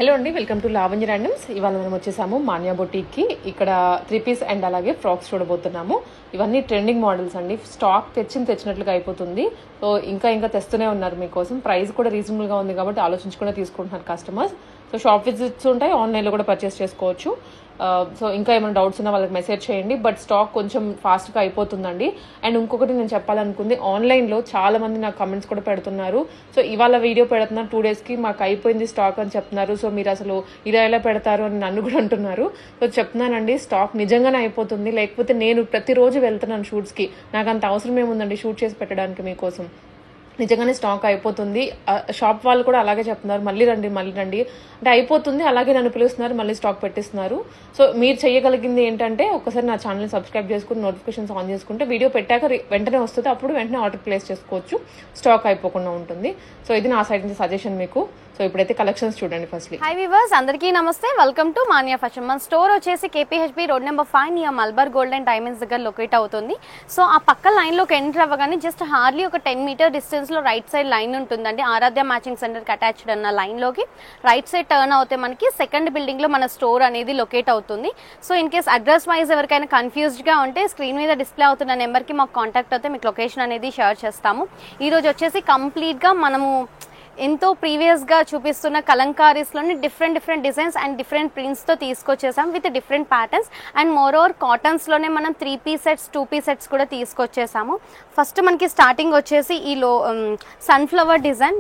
Hello అండి, welcome to Lavanya randoms. ఇవాళ మనం వచ్చేసాము మాన్యా బొటీక్కి. ఇక్కడ 3 పీస్ అండ్ అలాగే ఫ్రాక్స్ చూడబోతున్నాము. ఇవన్నీ ట్రెండింగ్ మోడల్స్ అండి. స్టాక్ తెచ్చినట్లుగా అయిపోతుంది. సో ఇంకా తెస్తూనే ఉన్నారు మీకోసం. ప్రైస్ కూడా రీజనబుల్గా ఉంది కాబట్టి ఆలోచించుకునే తీసుకుంటున్నారు కస్టమర్స్. సో షాప్ విజిట్స్ ఉంటాయి, ఆన్లైన్లో కూడా పర్చేస్ చేసుకోవచ్చు. సో ఇంకా ఏమైనా డౌట్స్ ఉన్నా వాళ్ళకి మెసేజ్ చేయండి. బట్ స్టాక్ కొంచెం ఫాస్ట్గా అయిపోతుందండి. అండ్ ఇంకొకటి నేను చెప్పాలనుకుంది, ఆన్లైన్లో చాలా మంది నాకు కమెంట్స్ కూడా పెడుతున్నారు. సో ఇవాళ వీడియో పెడుతున్నారు, 2 డేస్కి మాకు అయిపోయింది స్టాక్ అని చెప్తున్నారు. సో మీరు అసలు ఇలా ఎలా పెడతారు అని నన్ను కూడా అంటున్నారు. సో చెప్తున్నానండి, స్టాక్ నిజంగానే అయిపోతుంది. లేకపోతే నేను ప్రతిరోజు వెళ్తున్నాను షూట్స్కి. నాకు అంత అవసరం ఏముందండి షూట్ చేసి పెట్టడానికి మీకోసం. నిజంగానే స్టాక్ అయిపోతుంది. షాప్ వాళ్ళు కూడా అలాగే చెప్తున్నారు, మళ్ళీ రండి అంటే అయిపోతుంది. అలాగే నన్ను పిలుస్తున్నారు, మళ్ళీ స్టాక్ పెట్టిస్తున్నారు. సో మీరు చేయగలిగింది ఏంటంటే ఒకసారి నా ఛానల్ సబ్స్క్రైబ్ చేసుకుని నోటిఫికేషన్స్ ఆన్ చేసుకుంటే వీడియో పెట్టాక వెంటనే వస్తుంది. అప్పుడు వెంటనే ఆర్డర్ ప్లేస్ చేసుకోవచ్చు, స్టాక్ అయిపోకుండా ఉంటుంది. సో ఇది నా సైడ్ నుంచి సజెషన్ మీకు. సో ఇప్పుడైతే కలెక్షన్స్ చూడండి. ఫస్ట్లీ హై వ్యూవర్స్, అందరికీ నమస్తే. Welcome to Manya fashion. మన స్టోర్ వచ్చేసి KPHB road number 5 near Malabar gold and diamonds దగ్గర లొకేట్ అవుతుంది. సో ఆ పక్క లైన్లోకి ఎంటర్ అవ్వగానే జస్ట్ హార్డ్లీ ఒక 10 మీటర్ డిస్టెన్స్లో రైట్ సైడ్ లైన్ ఉంటుందండి. ఆరాధ్య మ్యాచింగ్ సెంటర్కి అటాచ్డ్ అన్న లైన్లోకి రైట్ సైడ్ టర్న్ అవుతే మనకి సెకండ్ బిల్డింగ్లో మన స్టోర్ అనేది లొకేట్ అవుతుంది. So in case address wise ఎవరికైనా కన్ఫ్యూజ్డ్గా ఉంటే స్క్రీన్ మీద డిస్ప్లే అవుతున్న నెంబర్కి మాకు కాంటాక్ట్ అవుతే మీకు లొకేషన్ అనేది షేర్ చేస్తాము. ఈరోజు వచ్చేసి కంప్లీట్గా మనము ఎంతో ప్రీవియస్గా చూపిస్తున్న కలంకారీస్లోని డిఫరెంట్ డిజైన్స్ అండ్ డిఫరెంట్ ప్రింట్స్తో తీసుకొచ్చేసాం with different patterns. And more over కాటన్స్లోనే మనం 3 పీస్ సెట్స్ 2 పీస్ సెట్స్ కూడా తీసుకొచ్చేసాము. ఫస్ట్ మనకి స్టార్టింగ్ వచ్చేసి ఈ సన్ఫ్లవర్ డిజైన్.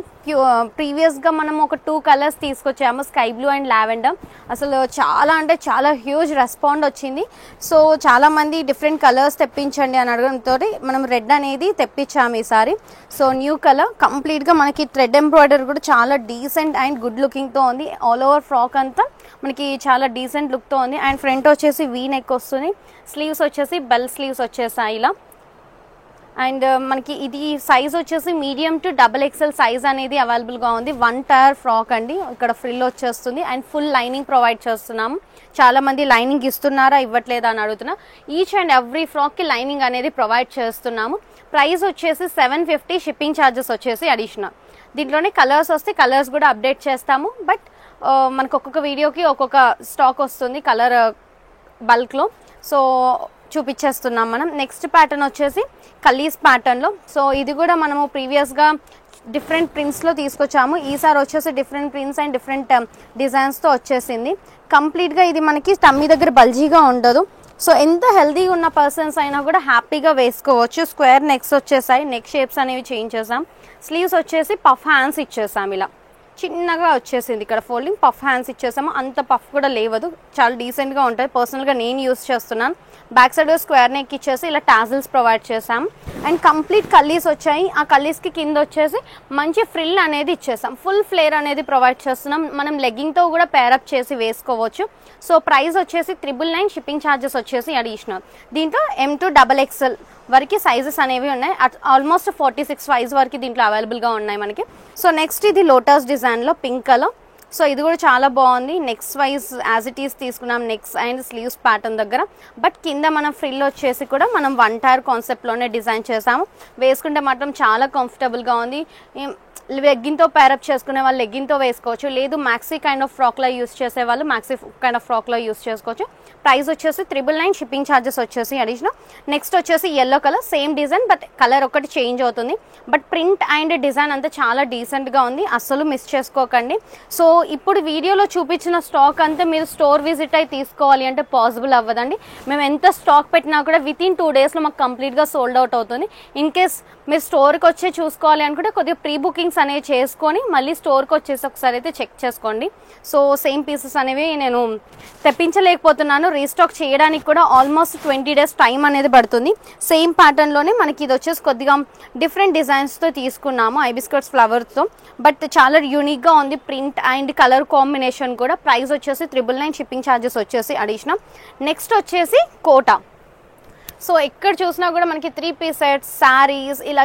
ప్రీవియస్గా మనం ఒక 2 కలర్స్ తీసుకొచ్చాము, స్కై బ్లూ అండ్ లావెండర్. అసలు చాలా అంటే చాలా హ్యూజ్ రెస్పాండ్ వచ్చింది. సో చాలామంది డిఫరెంట్ కలర్స్ తెప్పించండి అని అడగడంతో మనం రెడ్ అనేది తెప్పించాము ఈసారి. సో న్యూ కలర్ కంప్లీట్గా మనకి థ్రెడ్ ఎంబ్రాయిడరీ కూడా చాలా డీసెంట్ అండ్ గుడ్ లుకింగ్తో ఉంది. ఆల్ ఓవర్ ఫ్రాక్ అంతా మనకి చాలా డీసెంట్ లుక్తో ఉంది. అండ్ ఫ్రంట్ వచ్చేసి వీ నెక్ వస్తుంది, స్లీవ్స్ వచ్చేసి బెల్ స్లీవ్స్ వచ్చేసాయి ఇలా. అండ్ మనకి ఇది సైజ్ వచ్చేసి మీడియం టు XXL సైజ్ అనేది అవైలబుల్గా ఉంది. 1 టైర్ ఫ్రాక్ అండి. ఇక్కడ ఫ్రిల్ వచ్చేస్తుంది అండ్ ఫుల్ లైనింగ్ ప్రొవైడ్ చేస్తున్నాము. చాలా మంది లైనింగ్ ఇస్తున్నారా ఇవ్వట్లేదా అని అడుగుతున్నా. ఈచ్ అండ్ ఎవ్రీ ఫ్రాక్కి లైనింగ్ అనేది ప్రొవైడ్ చేస్తున్నాము. ప్రైస్ వచ్చేసి 750, షిప్పింగ్ ఛార్జెస్ వచ్చేసి అడిషనల్. దీంట్లోనే కలర్స్ వస్తే కలర్స్ కూడా అప్డేట్ చేస్తాము. బట్ మనకు ఒక్కొక్క వీడియోకి ఒక్కొక్క స్టాక్ వస్తుంది కలర్ బల్క్లో. సో చూపించేస్తున్నాం మనం. నెక్స్ట్ ప్యాటర్న్ వచ్చేసి కలీస్ ప్యాటర్న్లో. సో ఇది కూడా మనము ప్రీవియస్గా డిఫరెంట్ ప్రింట్స్లో తీసుకొచ్చాము. ఈసారి వచ్చేసి డిఫరెంట్ ప్రింట్స్ అండ్ డిఫరెంట్ డిజైన్స్తో వచ్చేసింది. కంప్లీట్గా ఇది మనకి టమ్మీ దగ్గర బల్జీగా ఉండదు. సో ఎంత హెల్తీగా ఉన్న పర్సన్స్ అయినా కూడా హ్యాపీగా వేసుకోవచ్చు. స్క్వేర్ నెక్స్ వచ్చేసాయి, నెక్ షేప్స్ అనేవి చేంజ్ చేసాం. స్లీవ్స్ వచ్చేసి పఫ్ హ్యాండ్స్ ఇచ్చేసాం ఇలా చిన్నగా వచ్చేసింది. ఇక్కడ ఫోల్డింగ్ పఫ్ హ్యాండ్స్ ఇచ్చేసాము. అంత పఫ్ కూడా లేవదు, చాలా డీసెంట్గా ఉంటుంది. పర్సనల్గా నేను యూస్ చేస్తున్నాను. బ్యాక్ సైడ్ స్క్వేర్ నెక్ ఇచ్చేసి ఇలా టాజిల్స్ ప్రొవైడ్ చేసాం. అండ్ కంప్లీట్ కల్లీస్ వచ్చాయి. ఆ కల్లీస్కి కింద వచ్చేసి మంచి ఫ్రిల్ అనేది ఇచ్చేసాం. ఫుల్ ఫ్లేర్ అనేది ప్రొవైడ్ చేస్తున్నాం. మనం లెగ్గింగ్తో కూడా పేరప్ చేసి వేసుకోవచ్చు. సో ప్రైస్ వచ్చేసి 999, షిప్పింగ్ ఛార్జెస్ వచ్చేసి అడిషనల్. దీంట్లో M to XXL వరకు సైజెస్ అనేవి ఉన్నాయి. ఆల్మోస్ట్ 46 సైజ్ వరకు దీంట్లో అవైలబుల్గా ఉన్నాయి మనకి. సో నెక్స్ట్ ఇది లోటస్ డిజైన్లో పింక్ కలర్. సో ఇది కూడా చాలా బాగుంది. Next wise as it is తీసుకున్నాం నెక్స్ అండ్ స్లీవ్స్ ప్యాటర్న్ దగ్గర. బట్ కింద మనం ఫ్రిల్ వచ్చేసి కూడా మనం 1 టైర్ కాన్సెప్ట్లోనే డిజైన్ చేసాము. వేసుకుంటే మాత్రం చాలా కంఫర్టబుల్గా ఉంది. లెగ్గింగ్తో పేరప్ చేసుకునే వాళ్ళు లెగ్గింగ్తో వేసుకోవచ్చు, లేదు మ్యాక్సీ కైండ్ ఆఫ్ ఫ్రాక్లో యూస్ చేసే వాళ్ళు మ్యాక్సీ కైండ్ ఆఫ్ ఫ్రాక్లో యూస్ చేసుకోవచ్చు. ప్రైస్ వచ్చేసి 999, షిప్పింగ్ ఛార్జెస్ వచ్చేసి అడిషనల్. నెక్స్ట్ వచ్చేసి yellow colour, same design but colour ఒకటి చేంజ్ అవుతుంది. బట్ ప్రింట్ అండ్ డిజైన్ అంతా చాలా డీసెంట్గా ఉంది, అస్సలు మిస్ చేసుకోకండి. సో ఇప్పుడు వీడియోలో చూపించిన స్టాక్ అంతా మీరు స్టోర్ విజిట్ అయి తీసుకోవాలి అంటే పాసిబుల్ అవ్వదండి. మేము ఎంత స్టాక్ పెట్టినా కూడా వితిన్ 2 డేస్లో మాకు కంప్లీట్గా సోల్డ్ అవుట్ అవుతుంది. ఇన్ కేస్ మీరు స్టోర్కి వచ్చి చూసుకోవాలి అనుకుంటే కొద్దిగా ప్రీ బుకింగ్స్ అనేవి చేసుకొని మళ్ళీ స్టోర్కి వచ్చేసి ఒకసారి అయితే చెక్ చేసుకోండి. సో సేమ్ పీసెస్ అనేవి నేను తెప్పించలేకపోతున్నాను. రీస్టాక్ చేయడానికి కూడా ఆల్మోస్ట్ 20 డేస్ టైం అనేది పడుతుంది. సేమ్ ప్యాటర్న్లోనే మనకి ఇది వచ్చేసి కొద్దిగా డిఫరెంట్ డిజైన్స్తో తీసుకున్నాము, ఐబిస్కట్స్ ఫ్లవర్స్తో. బట్ చాలా యూనిక్గా ఉంది ప్రింట్ అండ్ కలర్ కాంబినేషన్ కూడా. ప్రైస్ వచ్చేసి 999, షిప్పింగ్ ఛార్జెస్ వచ్చేసి అడిషనల్. నెక్స్ట్ వచ్చేసి కోటా. సో ఎక్కడ చూసినా కూడా మనకి 3 పీస్ సెట్స్, శారీస్ ఇలా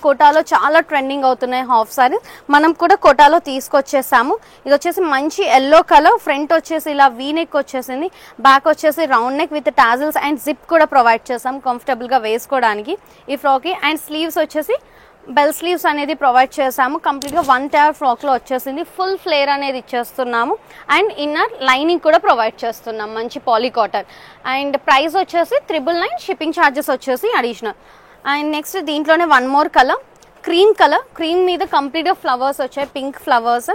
కోటాలో చాలా ట్రెండింగ్ అవుతున్నాయి హాఫ్ శారీస్. మనం కూడా కోటాలో తీసుకొచ్చేసాము. ఇది వచ్చేసి మంచి ఎల్లో కలర్. ఫ్రంట్ వచ్చేసి ఇలా వీ నెక్ వచ్చేసింది, బ్యాక్ వచ్చేసి round neck with tassels and zip కూడా ప్రొవైడ్ చేసాం కంఫర్టబుల్గా వేసుకోవడానికి ఈ ఫ్రాక్కి. అండ్ స్లీవ్స్ వచ్చేసి బెల్ స్లీవ్స్ అనేది ప్రొవైడ్ చేసాము. కంప్లీట్గా 1 టైర్ ఫ్రాక్లో వచ్చేసింది. ఫుల్ ఫ్లేర్ అనేది ఇచ్చేస్తున్నాము. అండ్ ఇన్నర్ లైనింగ్ కూడా ప్రొవైడ్ చేస్తున్నాం, మంచి పాలీ కాటన్. అండ్ ప్రైస్ వచ్చేసి 999, షిప్పింగ్ ఛార్జెస్ వచ్చేసి అడిషనల్. అండ్ నెక్స్ట్ దీంట్లోనే 1 మోర్ కలర్, క్రీమ్ మీద కంప్లీట్గా ఫ్లవర్స్ వచ్చాయి, పింక్ ఫ్లవర్స్.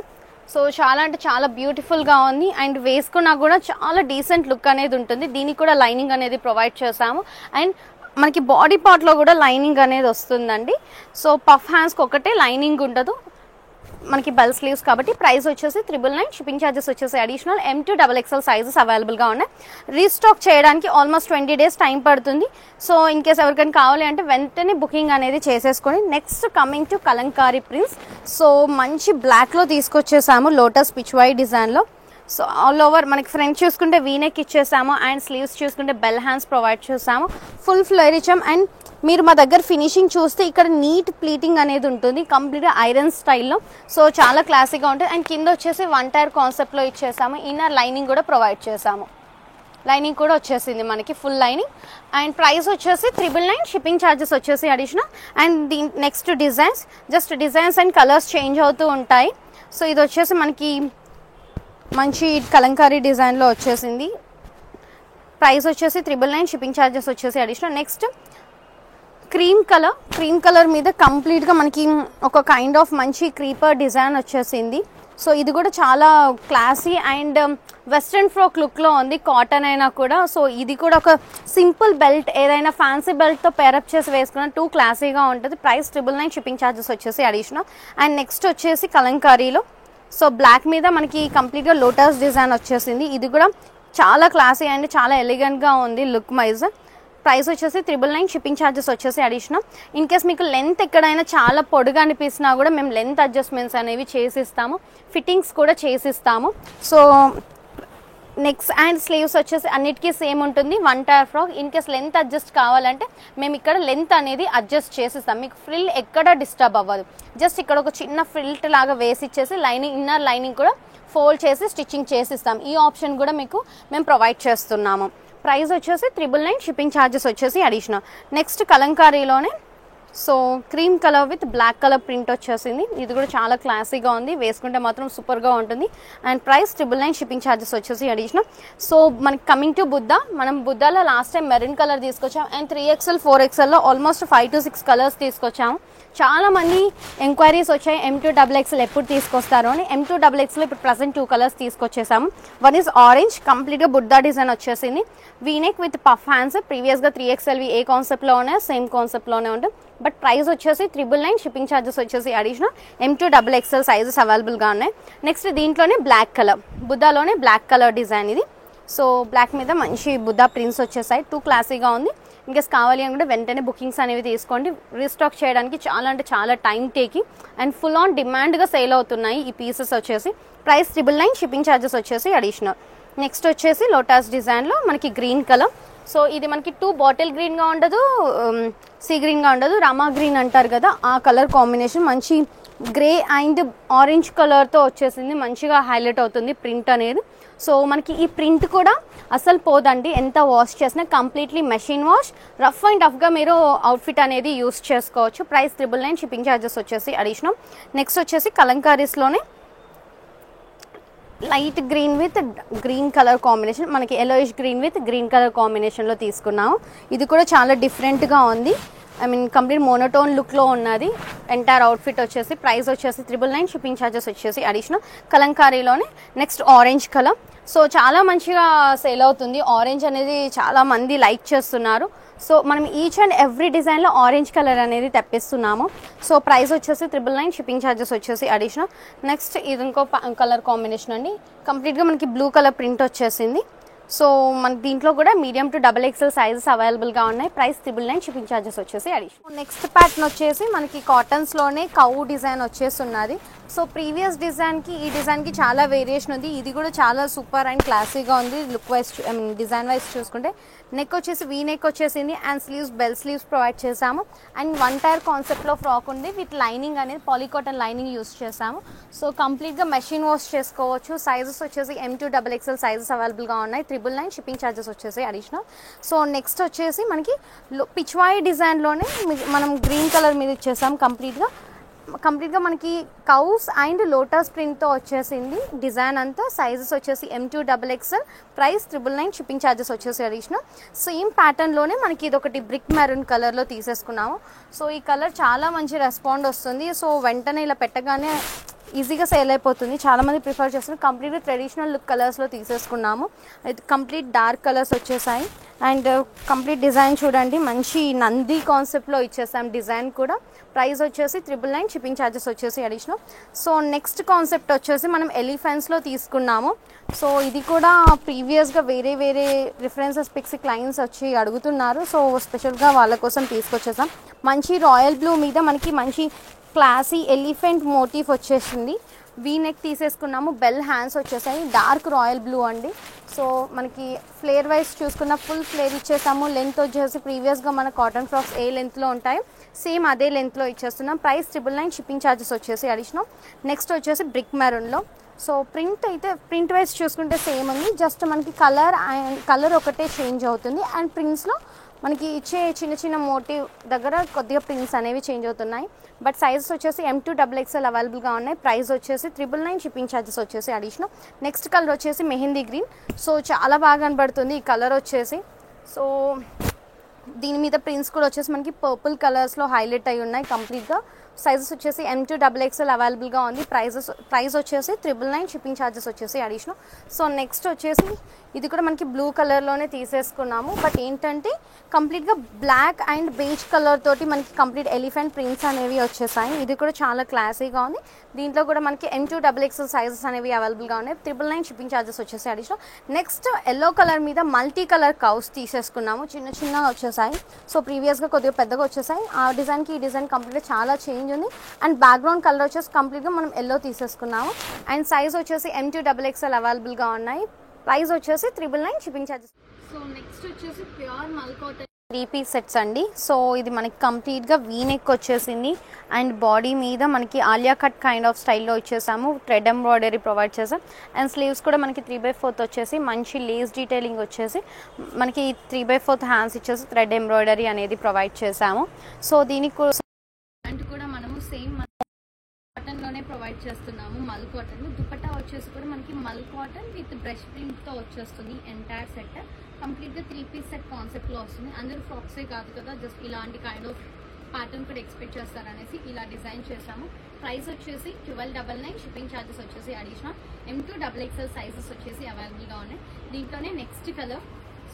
సో చాలా అంటే చాలా బ్యూటిఫుల్గా ఉంది. అండ్ వేసుకున్నా కూడా చాలా డీసెంట్ లుక్ అనేది ఉంటుంది. దీనికి కూడా లైనింగ్ అనేది ప్రొవైడ్ చేసాము. అండ్ మనకి బాడీ పార్ట్లో కూడా లైనింగ్ అనేది వస్తుందండి. సో పఫ్ హ్యాండ్స్కి ఒకటే లైనింగ్ ఉండదు, మనకి బెల్ స్లీవ్స్ కాబట్టి. ప్రైస్ వచ్చేసి 999, షిప్పింగ్ ఛార్జెస్ వచ్చేసి అడిషనల్. M2 XXL సైజెస్ అవైలబుల్గా ఉన్నాయి. రీస్టాక్ చేయడానికి ఆల్మోస్ట్ 20 days టైం పడుతుంది. సో ఇన్ కేస్ ఎవరికైనా కావాలి అంటే వెంటనే బుకింగ్ అనేది చేసేసుకొని. Next coming to Kalamkari prints. So మంచి బ్లాక్లో తీసుకొచ్చేసాము, లోటస్ పిచ్వై డిజైన్లో. సో ఆల్ ఓవర్ మనకి ఫ్రంట్ చూసుకుంటే వీనెక్ ఇచ్చేసాము. అండ్ స్లీవ్స్ చూసుకుంటే బెల్ హ్యాండ్స్ ప్రొవైడ్ చేసాము. ఫుల్ ఫ్లేర్ ఇచ్చాం. అండ్ మీరు మా దగ్గర ఫినిషింగ్ చూస్తే ఇక్కడ నీట్ ప్లీటింగ్ అనేది ఉంటుంది, కంప్లీట్గా ఐరన్ స్టైల్లో. సో చాలా క్లాసీగా ఉంటుంది. అండ్ కింద వచ్చేసి 1 టైర్ కాన్సెప్ట్లో ఇచ్చేసాము. ఇన్నర్ లైనింగ్ కూడా ప్రొవైడ్ చేసాము. లైనింగ్ కూడా వచ్చేసింది మనకి, ఫుల్ లైనింగ్. అండ్ ప్రైస్ వచ్చేసి 999, షిప్పింగ్ ఛార్జెస్ వచ్చేసి అడిషనల్. అండ్ దీని next designs, just designs and colours change అవుతూ ఉంటాయి. సో ఇది వచ్చేసి మనకి మంచి కలంకారీ డిజైన్లో వచ్చేసింది. ప్రైస్ వచ్చేసి 999, షిప్పింగ్ ఛార్జెస్ వచ్చేసి అడిషనల్. నెక్స్ట్ క్రీమ్ కలర్ మీద కంప్లీట్గా మనకి ఒక కైండ్ ఆఫ్ మంచి క్రీపర్ డిజైన్ వచ్చేసింది. సో ఇది కూడా చాలా క్లాసీ అండ్ వెస్ట్రన్ ఫ్రాక్ లుక్లో ఉంది, కాటన్ అయినా కూడా. సో ఇది కూడా ఒక సింపుల్ బెల్ట్, ఏదైనా ఫ్యాన్సీ బెల్ట్తో పేరప్ చేసి వేసుకున్న టూ క్లాసీగా ఉంటుంది. ప్రైస్ 999, షిప్పింగ్ ఛార్జెస్ వచ్చేసి అడిషనల్. అండ్ నెక్స్ట్ వచ్చేసి కలంకారీలో, సో బ్లాక్ మీద మనకి కంప్లీట్గా లోటస్ డిజైన్ వచ్చేసింది. ఇది కూడా చాలా క్లాసీ అండ్ చాలా ఎలిగెంట్గా ఉంది లుక్ వైజ్. ప్రైస్ వచ్చేసి 999, షిప్పింగ్ ఛార్జెస్ వచ్చేసి అడిషనల్. ఇన్ కేస్ మీకు లెంత్ ఎక్కడైనా చాలా పొడుగా అనిపిస్తున్నా కూడా మేము లెంత్ అడ్జస్ట్మెంట్స్ అనేవి చేసిస్తాము, ఫిట్టింగ్స్ కూడా చేసిస్తాము. సో నెక్స్ట్ అండ్ స్లీవ్స్ వచ్చేసి అన్నిటికీ సేమ్ ఉంటుంది, 1 tier frock. In case length adjust కావాలంటే మేము ఇక్కడ లెంత్ అనేది అడ్జస్ట్ చేసిస్తాం, మీకు ఫ్రిల్ ఎక్కడ డిస్టర్బ్ అవ్వదు. జస్ట్ ఇక్కడ ఒక చిన్న ఫ్రిల్ట్ లాగా వేసి ఇచ్చేసి లైనింగ్, ఇన్నర్ లైనింగ్ కూడా ఫోల్డ్ చేసి స్టిచ్చింగ్ చేసిస్తాం. ఈ ఆప్షన్ కూడా మీకు మేము ప్రొవైడ్ చేస్తున్నాము. ప్రైస్ వచ్చేసి 999, షిప్పింగ్ ఛార్జెస్ వచ్చేసి అడిషనల్. నెక్స్ట్ కలంకారీలోనే so cream colour with black colour print వచ్చేసింది. ఇది కూడా చాలా క్లాసీగా ఉంది, వేసుకుంటే మాత్రం సూపర్గా ఉంటుంది. అండ్ ప్రైస్ 999, షిప్పింగ్ ఛార్జెస్ వచ్చేసి అడిషనల్. సో మనకి కమింగ్ టు బుద్ధా, మనం బుద్ధాలో లాస్ట్ టైం మెరూన్ కలర్ తీసుకొచ్చాం. అండ్ 3XL 4XLలో ఆల్మోస్ట్ 5 to 6 కలర్స్ తీసుకొచ్చాము. చాలా మంది ఎంక్వైరీస్ వచ్చాయి M2 XXL ఎప్పుడు తీసుకొస్తారు అని. M2 XXL ఇప్పుడు ప్రజెంట్ 2 కలర్స్ తీసుకొచ్చేసాము. వన్ ఈజ్ ఆరెంజ్, కంప్లీట్గా బుద్ధా డిజైన్ వచ్చేసింది. V neck with puff hands. ప్రీవియస్గా 3XLవి ఏ కాన్సెప్ట్లో ఉన్నాయో సేమ్ కాన్సెప్ట్లోనే ఉంటుంది. బట్ ప్రైస్ వచ్చేసి 999, షిప్పింగ్ ఛార్జెస్ వచ్చేసి అడిషనల్. M2 XXL సైజెస్ అవైలబుల్గా ఉన్నాయి. నెక్స్ట్ దీంట్లోనే బ్లాక్ కలర్, బుద్ధాలోనే బ్లాక్ కలర్ డిజైన్ ఇది. సో బ్లాక్ మీద మంచి బుద్ధా ప్రింట్స్ వచ్చేసాయి, టూ క్లాసీగా ఉంది. ఇంకేస్ కావాలి అని కూడా వెంటనే బుకింగ్స్ అనేవి తీసుకోండి. రీస్టాక్ చేయడానికి చాలా అంటే చాలా time taking and full on డిమాండ్గా సేల్ అవుతున్నాయి ఈ పీసెస్ వచ్చేసి. ప్రైస్ 999, షిప్పింగ్ ఛార్జెస్ వచ్చేసి అడిషనల్. నెక్స్ట్ వచ్చేసి లోటస్ డిజైన్లో మనకి గ్రీన్ కలర్. సో ఇది మనకి 2 బాటిల్ గ్రీన్గా ఉండదు, సీ గ్రీన్గా ఉండదు, రామా గ్రీన్ అంటారు కదా, ఆ కలర్ కాంబినేషన్ మంచి గ్రే అండ్ ఆరెంజ్ కలర్తో వచ్చేసింది. మంచిగా హైలైట్ అవుతుంది ప్రింట్ అనేది. సో మనకి ఈ ప్రింట్ కూడా అసలు పోదండి, ఎంత వాష్ చేసినా completely machine wash. Rough and టఫ్గా మీరు అవుట్ఫిట్ అనేది యూస్ చేసుకోవచ్చు. ప్రైస్ 999, షిప్పింగ్ ఛార్జెస్ వచ్చేసి అడిషనల్. నెక్స్ట్ వచ్చేసి కలంకారీస్లోనే light green with green colour combination, మనకి yellowish green with green colour కాంబినేషన్లో తీసుకున్నాము. ఇది కూడా చాలా డిఫరెంట్గా ఉంది, ఐ మీన్ కంప్లీట్ మోనోటోన్ లుక్లో ఉన్నది ఎంటైర్ అవుట్ఫిట్ వచ్చేసి. ప్రైస్ వచ్చేసి 999, షిప్పింగ్ ఛార్జెస్ వచ్చేసి అడిషనల్. కలంకారీలోనే నెక్స్ట్ ఆరెంజ్ కలర్. సో చాలా మంచిగా సేల్ అవుతుంది, ఆరెంజ్ అనేది చాలా మంది లైక్ చేస్తున్నారు. సో మనం ఈచ్ అండ్ ఎవ్రీ డిజైన్లో ఆరెంజ్ కలర్ అనేది తెప్పిస్తున్నాము. సో ప్రైస్ వచ్చేసి 999, షిప్పింగ్ ఛార్జెస్ వచ్చేసి అడిషనల్. నెక్స్ట్ ఇది ఇంకో కలర్ కాంబినేషన్ అండి, కంప్లీట్గా మనకి బ్లూ కలర్ ప్రింట్ వచ్చేసింది. సో మన దీంట్లో కూడా మీడియం టు XXL సైజెస్ అవైలబుల్గా ఉన్నాయి. ప్రైస్ 999, షిప్పింగ్ ఛార్జెస్ వచ్చేసి అడిషనల్. నెక్స్ట్ ప్యాటర్న్ వచ్చేసి మనకి కాటన్స్లోనే కౌ డిజైన్ వచ్చేసి ఉన్నది. సో ప్రీవియస్ డిజైన్కి ఈ డిజైన్కి చాలా వేరియేషన్ ఉంది. ఇది కూడా చాలా సూపర్ అండ్ క్లాసీగా ఉంది. లుక్ వైజ్ డిజైన్ వైజ్ చూసుకుంటే నెక్ వచ్చేసి వీ నెక్ వచ్చేసింది and sleeves bell sleeves provide చేసాము. అండ్ వన్ టైర్ కాన్సెప్ట్లో ఫ్రాక్ ఉంది విత్ లైనింగ్ అనేది పాలీకాటన్ లైనింగ్ యూస్ చేసాము. సో కంప్లీట్గా మెషిన్ వాష్ చేసుకోవచ్చు. సైజెస్ వచ్చేసి M2XXL సైజెస్ అవైలబుల్గా ఉన్నాయి. 999 షిప్పింగ్ ఛార్జెస్ వచ్చేసి అడిషనల్. సో నెక్స్ట్ వచ్చేసి మనకి పిచ్వాయి డిజైన్లోనే మనం గ్రీన్ కలర్ మీద ఇచ్చేసాం. కంప్లీట్గా మనకి కౌస్ అండ్ లోటస్ ప్రింట్తో వచ్చేసింది డిజైన్ అంతా. సైజెస్ వచ్చేసి M2XXL, ప్రైస్ 999 షిప్పింగ్ ఛార్జెస్ వచ్చేసి అడిషనల్. సేమ్ ప్యాటర్న్లోనే మనకి ఇది ఒకటి బ్రిక్ మెరూన్ కలర్లో తీసేసుకున్నాము. సో ఈ కలర్ చాలా మంచి రెస్పాండ్ వస్తుంది. సో వెంటనే ఇలా పెట్టగానే ఈజీగా సేల్ అయిపోతుంది. చాలామంది ప్రిఫర్ చేస్తున్నారు. కంప్లీట్గా ట్రెడిషనల్ లుక్ కలర్స్లో తీసేసుకున్నాము. కంప్లీట్ డార్క్ కలర్స్ వచ్చేసాయి. అండ్ కంప్లీట్ డిజైన్ చూడండి, మంచి నంది కాన్సెప్ట్లో ఇచ్చేసాం డిజైన్ కూడా. ప్రైస్ వచ్చేసి 999 షిప్పింగ్ ఛార్జెస్ వచ్చేసి అడిషనల్. సో నెక్స్ట్ కాన్సెప్ట్ వచ్చేసి మనం ఎలిఫెంట్స్లో తీసుకున్నాము. సో ఇది కూడా ప్రీవియస్గా వేరే రిఫరెన్సెస్ పిక్స్ క్లయింట్స్ వచ్చి అడుగుతున్నారు. సో స్పెషల్గా వాళ్ళ కోసం తీసుకొచ్చేసాం. మంచి రాయల్ బ్లూ మీద మనకి మంచి క్లాసీ ఎలిఫెంట్ మోటిఫ్ వచ్చేసింది. వీ నెక్ తీసేసుకున్నాము. బెల్ హ్యాండ్స్ వచ్చేసాయి. డార్క్ రాయల్ బ్లూ అండి. సో మనకి ఫ్లేర్ వైజ్ చూసుకున్న ఫుల్ ఫ్లేర్ ఇచ్చేసాము. లెంత్ వచ్చేసి ప్రీవియస్గా మన కాటన్ ఫ్రాక్స్ ఏ లెంత్లో ఉంటాయో సేమ్ అదే లెంత్లో ఇచ్చేస్తున్నాం. ప్రైస్ 999 షిప్పింగ్ ఛార్జెస్ వచ్చేసి అడిషనల్. నెక్స్ట్ వచ్చేసి బ్రిక్ మెరూన్లో. సో ప్రింట్ వైజ్ చూసుకుంటే సేమ్ ఉంది. జస్ట్ మనకి కలర్ ఒకటే చేంజ్ అవుతుంది. అండ్ ప్రింట్స్లో మనకి ఇచ్చే చిన్న మోటివ్ దగ్గర కొద్దిగా ప్రింట్స్ అనేవి చేంజ్ అవుతున్నాయి. బట్ సైజెస్ వచ్చేసి M2XXL అవైలబుల్గా ఉన్నాయి. ప్రైస్ వచ్చేసి 999 షిప్పింగ్ ఛార్జెస్ వచ్చేసి అడిషనల్. నెక్స్ట్ కలర్ వచ్చేసి మెహందీ గ్రీన్. సో చాలా బాగా కనబడుతుంది ఈ కలర్ వచ్చేసి. సో దీని మీద ప్రింట్స్ కూడా వచ్చేసి మనకి పర్పుల్ కలర్స్లో హైలైట్ అయి ఉన్నాయి కంప్లీట్గా. సైజెస్ వచ్చేసి M2XXL అవైలబుల్గా ఉంది. ప్రైస్ వచ్చేసి 999 షిప్పింగ్ ఛార్జెస్ వచ్చేసి అడిషనల్. సో నెక్స్ట్ వచ్చేసి ఇది కూడా మనకి బ్లూ కలర్లోనే తీసేసుకున్నాము. బట్ ఏంటంటే కంప్లీట్గా బ్లాక్ అండ్ బేజ్ కలర్ తోటి మనకి కంప్లీట్ ఎలిఫెంట్ ప్రింట్స్ అనేవి వచ్చేసాయి. ఇది కూడా చాలా క్లాసీగా ఉంది. దీంట్లో కూడా మనకి M2XXL సైజెస్ అనేవి అవైలబుల్గా ఉన్నాయి. 999 షిప్పింగ్ ఛార్జెస్ వచ్చేసి అడిషనల్. నెక్స్ట్ ఎల్లో కలర్ మీద మల్టీ కలర్ కౌస్ తీసేసుకున్నాము. చిన్నగా వచ్చేసాయి. సో ప్రీవియస్గా కొద్దిగా పెద్దగా వచ్చేసాయి. ఆ డిజైన్కి ఈ డిజైన్ కంప్లీట్గా చాలా చేంజ్ ఉంది. అండ్ బ్యాక్గ్రౌండ్ కలర్ వచ్చేసి కంప్లీట్గా మనం ఎల్లో తీసేసుకున్నాము. అండ్ సైజ్ వచ్చేసి M2XXL అవైలబుల్గా ఉన్నాయి. ప్రైస్ వచ్చేసి 999 షిప్పింగ్ ఛార్జెస్. సో నెక్స్ట్ వచ్చేసి ప్యూర్ మల్కోటన్ 3 పీస్ సెట్స్ అండి. సో ఇది మనకి కంప్లీట్గా వీ నెక్ వచ్చేసింది. అండ్ బాడీ మీద మనకి ఆలియా కట్ కైండ్ ఆఫ్ స్టైల్లో ఇచ్చేసాము. థ్రెడ్ ఎంబ్రాయిడరీ ప్రొవైడ్ చేసాం. అండ్ స్లీవ్స్ కూడా మనకి 3/4 వచ్చేసి మంచి లేస్ డీటెయిలింగ్ వచ్చేసి మనకి 3/4 హ్యాండ్స్ ఇచ్చేసి థ్రెడ్ ఎంబ్రాయిడరీ అనేది ప్రొవైడ్ చేసాము. సో దీనికి కూడా మనము సేమ్ కాటన్లోనే ప్రొవైడ్ చేస్తున్నాము. మల్ కాటన్ దుపట్టా వచ్చేసి కూడా మనకి మల్ కాటన్ విత్ బ్రష్ ప్రింట్తో వచ్చేస్తుంది. ఎంటైర్ సెట్ కంప్లీట్గా 3 పీస్ సెట్ కాన్సెప్ట్లో వస్తుంది. అందరూ ఫ్రాక్సే కాదు కదా, జస్ట్ ఇలాంటి కైండ్ ఆఫ్ ప్యాటర్న్ కూడా ఎక్స్పెక్ట్ చేస్తారనేసి ఇలా డిజైన్ చేసాము. ప్రైస్ వచ్చేసి 1299 షిప్పింగ్ ఛార్జెస్ వచ్చేసి అడిషనల్. M2XXL సైజెస్ వచ్చేసి అవైలబుల్గా ఉన్నాయి. దీంట్లోనే next colour.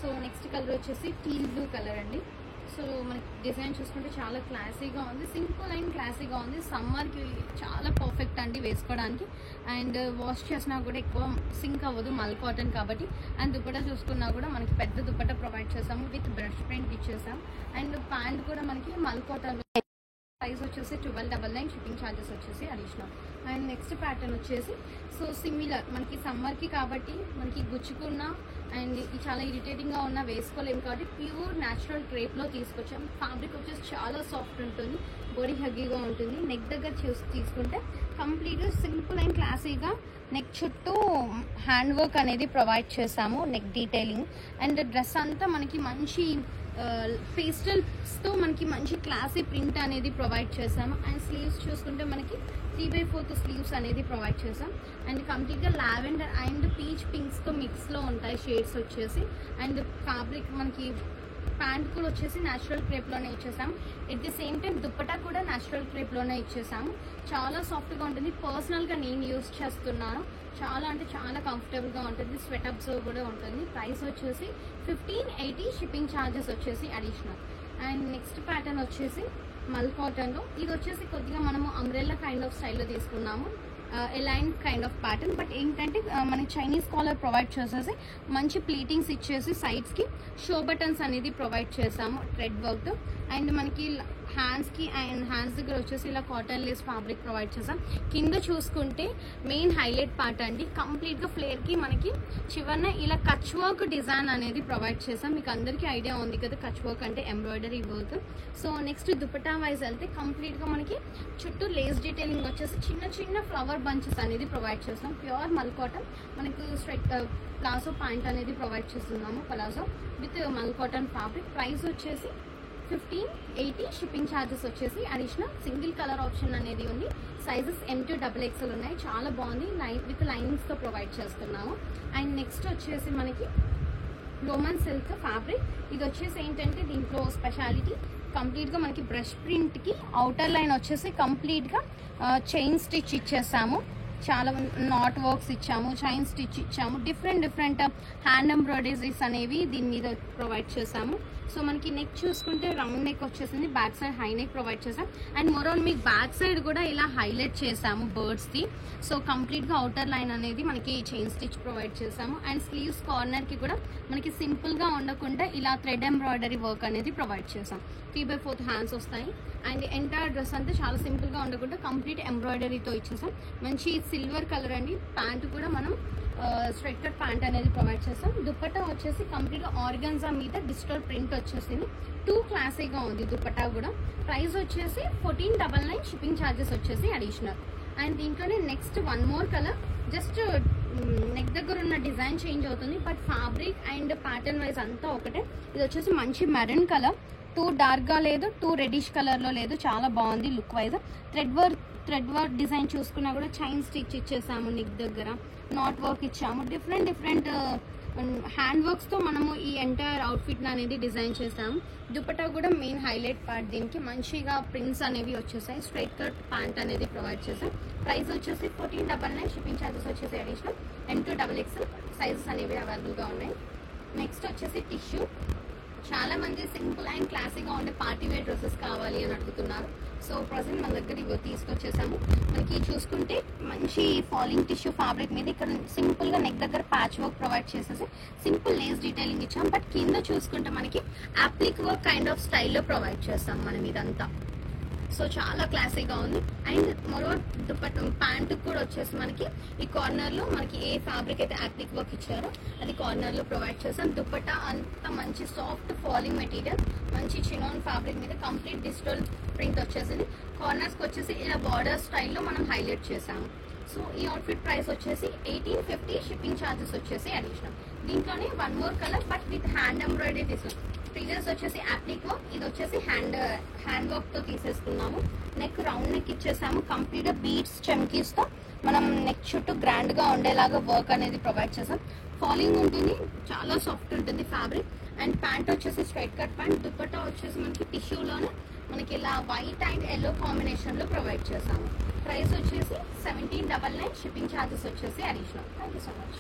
So next colour వచ్చేసి టీల్ బ్లూ కలర్ అండి. సో మనకి డిజైన్ చూసుకుంటే చాలా క్లాసీగా ఉంది. సింపుల్ అండ్ క్లాసీగా ఉంది. సమ్మర్కి చాలా పర్ఫెక్ట్ అండి వేసుకోవడానికి. అండ్ వాష్ చేసినా కూడా ఎక్కువ సింక్ అవ్వదు మల్ కాటన్ కాబట్టి. అండ్ దుపట్టా చూసుకున్నా కూడా మనకి పెద్ద దుపట్టా ప్రొవైడ్ చేసాము. విత్ బ్రష్ ప్రింట్ ఇచ్చేసాం. అండ్ ప్యాంట్ కూడా మనకి మల్ కాటన్. ప్రైస్ వచ్చేసి 1299 షిప్పింగ్ ఛార్జెస్ వచ్చేసి అడిషనల్. అండ్ నెక్స్ట్ ప్యాటర్న్ వచ్చేసి సో సిమిలర్ మనకి సమ్మర్కి కాబట్టి మనకి గుచ్చుకున్న అండ్ చాలా ఇరిటేటింగ్గా ఉన్న వేసుకోలేము కాబట్టి ప్యూర్ న్యాచురల్ క్రేప్లో తీసుకొచ్చాం. ఫ్యాబ్రిక్ వచ్చేసి చాలా సాఫ్ట్ ఉంటుంది. బాడీ హగ్గీగా ఉంటుంది. నెక్ దగ్గర తీసుకుంటే కంప్లీట్గా సింపుల్ అండ్ క్లాసీగా నెక్ చుట్టూ హ్యాండ్ వర్క్ అనేది ప్రొవైడ్ చేసాము. నెక్ డీటెయిలింగ్ అండ్ డ్రెస్ అంతా మనకి మంచి పేస్టల్స్తో మనకి మంచి క్లాసీ ప్రింట్ అనేది ప్రొవైడ్ చేసాము. అండ్ స్లీవ్స్ చూసుకుంటే మనకి 3/4 స్లీవ్స్ అనేది ప్రొవైడ్ చేసాం. అండ్ కంప్లీట్గా లావెండర్ అండ్ పీచ్ పింక్స్తో మిక్స్లో ఉంటాయి షేడ్స్ వచ్చేసి. అండ్ ఫ్యాబ్రిక్ మనకి ప్యాంట్ కూడా వచ్చేసి న్యాచురల్ క్రేప్లోనే ఇచ్చేసాము. At the same time dupatta కూడా న్యాచురల్ క్రేప్లోనే ఇచ్చేసాము. చాలా సాఫ్ట్గా ఉంటుంది. పర్సనల్గా నేను యూజ్ చేస్తున్నాను. చాలా అంటే చాలా కంఫర్టబుల్గా ఉంటుంది. స్వెట్ అబ్జర్వ్ కూడా ఉంటుంది. ప్రైస్ వచ్చేసి 1580 షిప్పింగ్ ఛార్జెస్ వచ్చేసి అడిషనల్. అండ్ నెక్స్ట్ ప్యాటర్న్ వచ్చేసి మల్ కాటన్లో. ఇది వచ్చేసి కొద్దిగా మనము అంబ్రెల్లా కైండ్ ఆఫ్ స్టైల్లో తీసుకున్నాము. A line kind of pattern. But ఏంటంటే మనకి చైనీస్ కాలర్ ప్రొవైడ్ చేసేసి మంచి ప్లీటింగ్స్ ఇచ్చేసి సైడ్స్కి షో బటన్స్ అనేది ప్రొవైడ్ చేసాము థ్రెడ్ వర్క్తో. అండ్ మనకి హ్యాండ్స్కి అండ్ హ్యాండ్స్ దగ్గర వచ్చేసి ఇలా కాటన్ లేస్ ఫ్యాబ్రిక్ ప్రొవైడ్ చేసాం. కింద చూసుకుంటే మెయిన్ హైలైట్ పార్ట్ అండి, కంప్లీట్గా ఫ్లేర్కి మనకి చివరన ఇలా కచ్ వర్క్ డిజైన్ అనేది ప్రొవైడ్ చేసాం. మీకు అందరికీ ఐడియా ఉంది కదా కచ్ వర్క్ అంటే embroidery work. So next dupatta wise వెళ్తే కంప్లీట్గా మనకి చుట్టూ లేస్ డీటెయిలింగ్ వచ్చేసి చిన్న చిన్న ఫ్లవర్ బంచెస్ అనేది ప్రొవైడ్ చేస్తాం. ప్యూర్ మల్ కాటన్ మనకు స్ట్రైట్ ప్లాజో ప్యాంట్ అనేది ప్రొవైడ్ చేస్తున్నాము, పలాజో విత్ మల్ కాటన్ ఫ్యాబ్రిక్. ప్రైస్ వచ్చేసి 1580, షిప్పింగ్ ఛార్జెస్ వచ్చేసి అడిషనల్. సింగిల్ కలర్ ఆప్షన్ అనేది ఉంది. సైజెస్ M2 XXL ఉన్నాయి. చాలా బాగుంది, విత్ లైనింగ్స్తో ప్రొవైడ్ చేస్తున్నాము. అండ్ నెక్స్ట్ వచ్చేసి మనకి రోమన్ సిల్క్ ఫ్యాబ్రిక్. ఇది వచ్చేసి ఏంటంటే దీంట్లో స్పెషాలిటీ కంప్లీట్గా మనకి బ్రష్ ప్రింట్కి అవుటర్ లైన్ వచ్చేసి కంప్లీట్గా చైన్ స్టిచ్ ఇచ్చేసాము. చాలా నాట్ వర్క్స్ ఇచ్చాము, చైన్ స్టిచ్ ఇచ్చాము, డిఫరెంట్ హ్యాండ్ ఎంబ్రాయిడరీస్ అనేవి దీని మీద ప్రొవైడ్ చేసాము. సో మనకి నెక్ చూసుకుంటే రౌండ్ నెక్ వచ్చేసింది, back side high neck provide చేసాం. అండ్ మోరోల్ మీకు బ్యాక్ సైడ్ కూడా ఇలా హైలైట్ చేసాము బర్డ్స్ది. సో కంప్లీట్గా అవుటర్ లైన్ అనేది మనకి చైన్ స్టిచ్ ప్రొవైడ్ చేసాము. అండ్ స్లీవ్స్ కార్నర్కి కూడా మనకి సింపుల్గా ఉండకుండా ఇలా థ్రెడ్ ఎంబ్రాయిడరీ వర్క్ అనేది ప్రొవైడ్ చేసాం. 3/4 హ్యాండ్స్ వస్తాయి. అండ్ ఎంటైర్ డ్రెస్ అంతా చాలా సింపుల్గా ఉండకుండా కంప్లీట్ ఎంబ్రాయిడరీతో ఇచ్చేసాం. మంచి సిల్వర్ కలర్ అండి. ప్యాంట్ కూడా మనం స్ట్రైట్ కట్ ప్యాంట్ అనేది ప్రొవైడ్ చేస్తాం. దుపట్టా వచ్చేసి కంప్లీట్గా ఆర్గన్జా మీద డిజిటల్ ప్రింట్ వచ్చేసింది. 2 క్లాసీగా ఉంది దుపట్టా కూడా. ప్రైస్ వచ్చేసి 1499, షిప్పింగ్ ఛార్జెస్ వచ్చేసి అడిషనల్. అండ్ దీంట్లోనే next one more colour, just neck దగ్గర ఉన్న డిజైన్ చేంజ్ అవుతుంది, but fabric and pattern wise అంతా ఒకటే. ఇది వచ్చేసి మంచి మెరూన్ కలర్, 2 డార్క్గా లేదు, 2 రెడిష్ కలర్లో లేదు, చాలా బాగుంది look wise. Thread work design చూసుకున్నా కూడా చైన్ స్టిచ్ ఇచ్చేసాము, నెక్ దగ్గర నాట్ వర్క్ ఇచ్చాము. డిఫరెంట్ హ్యాండ్ వర్క్స్తో మనము ఈ ఎంటైర్ అవుట్ఫిట్ అనేది డిజైన్ చేసాము. దుపట్టా కూడా మెయిన్ హైలైట్ పార్ట్, దీనికి మంచిగా ప్రింట్స్ అనేవి వచ్చేసాయి. స్ట్రైట్ కట్ ప్యాంట్ అనేది ప్రొవైడ్ చేసాం. ప్రైస్ వచ్చేసి 1499, షిప్పింగ్ ఛార్జెస్ వచ్చేసి అడిషనల్. M2 XXL సైజెస్ అనేవి అవైలబుల్గా ఉన్నాయి. నెక్స్ట్ వచ్చేసి టిష్యూ. చాలా మంది సింపుల్ అండ్ క్లాసీగా ఉండే పార్టీ వేర్ డ్రెస్సెస్ కావాలి అని అడుగుతున్నారు. సో ప్రజెంట్ మన దగ్గర ఇవి తీసుకొచ్చేసాము. మనకి చూసుకుంటే మంచి ఫాలింగ్ టిష్యూ ఫ్యాబ్రిక్ మీద ఇక్కడ సింపుల్గా నెక్ దగ్గర ప్యాచ్ వర్క్ ప్రొవైడ్ చేసేసి సింపుల్ లేస్ డీటెయిలింగ్ ఇచ్చాం. బట్ కింద చూసుకుంటే మనకి అప్లిక్ వర్క్ కైండ్ ఆఫ్ స్టైల్లో ప్రొవైడ్ చేస్తాం మనం ఇదంతా. సో చాలా క్లాసీగా ఉంది. అండ్ మరో దుపట్టా ప్యాంటు కూడా వచ్చేసి మనకి ఈ కార్నర్లో మనకి ఏ ఫ్యాబ్రిక్ అయితే అప్లిక్ వర్క్ ఇచ్చారో అది కార్నర్లో ప్రొవైడ్ చేస్తాం. దుపట్టా అంత మంచి సాఫ్ట్ ఫాలింగ్ మెటీరియల్, మంచి చినాన్ ఫ్యాబ్రిక్ మీద కంప్లీట్ డిజిటల్ ప్రింట్ వచ్చేసింది. కార్నర్స్కి వచ్చేసి ఇలా బార్డర్ స్టైల్లో మనం హైలైట్ చేసాము. సో ఈ అవుట్ఫిట్ ప్రైస్ వచ్చేసి 1850, షిప్పింగ్ ఛార్జెస్ వచ్చేసి అడిషనల్. దీంట్లోనే one more colour but with hand embroidery design. Previous వచ్చేసి అప్లిక్ వర్క్, ఇది వచ్చేసి హ్యాండ్ వర్క్ తో తీసేస్తున్నాము. నెక్ రౌండ్ నెక్ ఇచ్చేసాము. కంప్లీట్ బీడ్స్ చమ్కీస్ తో మనం నెక్ చుట్టూ గ్రాండ్ గా ఉండేలాగా వర్క్ అనేది ప్రొవైడ్ చేసాం. ఫాలింగ్ ఉంటుంది, చాలా సాఫ్ట్ ఉంటుంది ఫ్యాబ్రిక్. అండ్ ప్యాంట్ వచ్చేసి స్ట్రైట్ కట్ ప్యాంట్. దుపట్టా వచ్చేసి మనకి టిష్యూలోనే మనకి ఇలా వైట్ అండ్ ఎల్లో కాంబినేషన్ లో ప్రొవైడ్ చేసాము. ప్రైస్ వచ్చేసి 1799, షిప్పింగ్ ఛార్జెస్ వచ్చేసి additional. Thank you so much.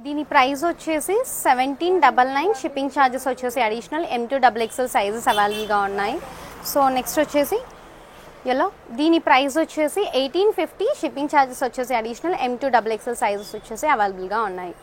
దీని ప్రైస్ వచ్చేసి 1799, షిప్పింగ్ ఛార్జెస్ వచ్చేసి అడిషనల్. M2 XXL సైజెస్ అవైలబుల్గా ఉన్నాయి. సో నెక్స్ట్ వచ్చేసి ఎలా, దీని ప్రైస్ వచ్చేసి 1850, షిప్పింగ్ ఛార్జెస్ వచ్చేసి అడిషనల్. M2 XXL సైజెస్ వచ్చేసి అవైలబుల్గా ఉన్నాయి.